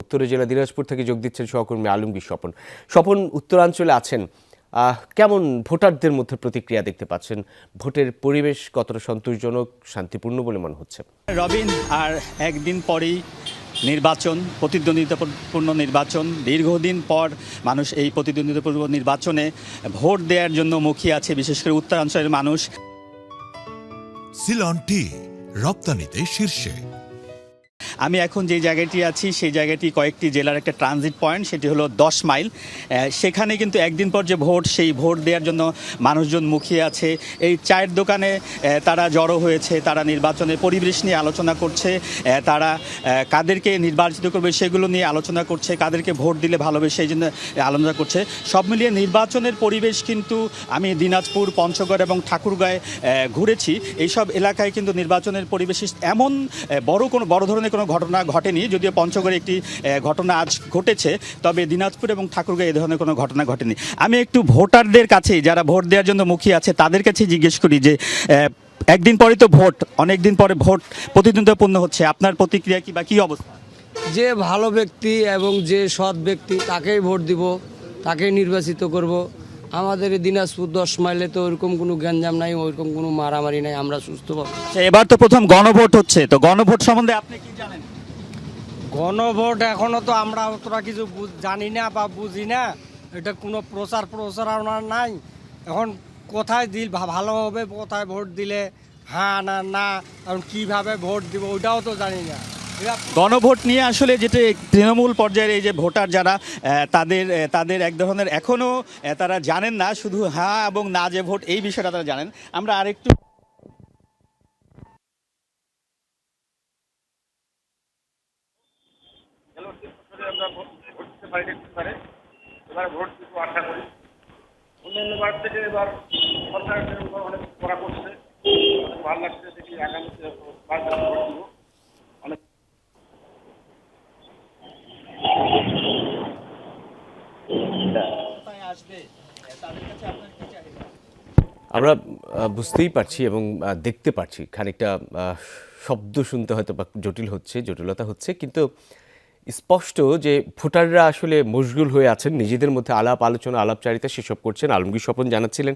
উত্তরে জেলা দিনাজপুর থেকে যোগ দিচ্ছেন সহকর্মী আলমগীর স্বপন। স্বপন, উত্তরাঞ্চলে আছেন, কেমন ভোটারদের মধ্যে প্রতিক্রিয়া দেখতে পাচ্ছেন? ভোটের পরিবেশ কতটা সন্তোষজনক, শান্তিপূর্ণ বলে মনে হচ্ছে? রবিন, আর একদিন পরেই নির্বাচন, প্রতিদ্বন্দ্বিতাপূর্ণ নির্বাচন। দীর্ঘদিন পর মানুষ এই প্রতিদ্বন্দ্বিতাপূর্ণ নির্বাচনে ভোট দেওয়ার জন্য মুখিয়ে আছে, বিশেষ করে উত্তরাঞ্চলের মানুষ। সিলন টি রপ্তানিতে শীর্ষে। আমি এখন যে জায়গাটি আছি সেই জায়গাটি কয়েকটি জেলার একটা ট্রানজিট পয়েন্ট, সেটি হলো 10 মাইল। সেখানে কিন্তু একদিন পর যে ভোট, সেই ভোট দেওয়ার জন্য মানুষজন মুখিয়ে আছে। এই চায়ের দোকানে তারা জড়ো হয়েছে, তারা নির্বাচনের পরিবেশ নিয়ে আলোচনা করছে, তারা কাদেরকে নির্বাচিত করবে সেগুলো নিয়ে আলোচনা করছে, কাদেরকে ভোট দিলে ভালোবাসে সেই জন্য আলোচনা করছে। সব মিলিয়ে নির্বাচনের পরিবেশ কিন্তু, আমি দিনাজপুর, পঞ্চগড় এবং ঠাকুরগাঁয়ে ঘুরেছি, এইসব এলাকায় কিন্তু নির্বাচনের পরিবেশ এমন বড় ধরনের কোনো ঘটনা ঘটেনি। যদিও পঞ্চগড়ে একটি ঘটনা আজ ঘটেছে, তবে দিনাজপুর এবং ঠাকুরগাঁয়ে এই ধরনের কোনো ঘটনা ঘটেনি। আমি একটু ভোটারদের কাছে, যারা ভোট দেওয়ার জন্য মুখিয়ে আছে, তাদের কাছে জিজ্ঞেস করি যে একদিন পরে তো ভোট, অনেক দিন পরে ভোট প্রতিদ্বন্দ্বিতাপূর্ণ হচ্ছে, আপনার প্রতিক্রিয়া কি বা কী অবস্থা? যে ভালো ব্যক্তি এবং যে সৎ ব্যক্তি তাকেই ভোট দিব, তাকেই নির্বাচিত করব। আমাদের এই দিনাজপুর 10 মাইলে তো ওইরকম কোনো গ্যাঞ্জাম নাই, ওইরকম কোনো মারামারি নাই, আমরা সুস্থ পাবো। এবার তো প্রথম গণভোট হচ্ছে, তো গণভোট সম্বন্ধে আপনি কি জানেন? গণভোট এখনো তো আমরা অতটা কিছু জানি না বা বুঝি না, এটা কোনো প্রচারণা নাই। এখন কোথায় দিল ভালো হবে, কোথায় ভোট দিলে হ্যাঁ না না, এখন কীভাবে ভোট দিব ওইটাও তো জানি না। গণভোট নিয়ে আসলে যেটা তৃণমূল পর্যায়ের এই যে ভোটার যারা, তাদের এক ধরনের এখনও তারা জানেন না, শুধু হ্যাঁ এবং না যে ভোট, এই বিষয়টা তারা জানেন। আমরা আরেকটু ভোট দিব আশা করি। অন্যান্য বার থেকে এবার সরকারের অনেক করা করছে, ভালো লাগছে। দেখি আগামীতে ভোট দিব অনেক। আমরা বুঝতেই পারছি এবং দেখতে পারছি, খানিকটা শব্দ শুনতে হয়তো বা জটিলতা হচ্ছে, কিন্তু স্পষ্ট যে ভোটাররা আসলে মশগুল হয়ে আছেন, নিজেদের মধ্যে আলাপ আলোচনা, আলাপচারিতা সেসব করছেন। আলমগীর স্বপন জানাচ্ছিলেন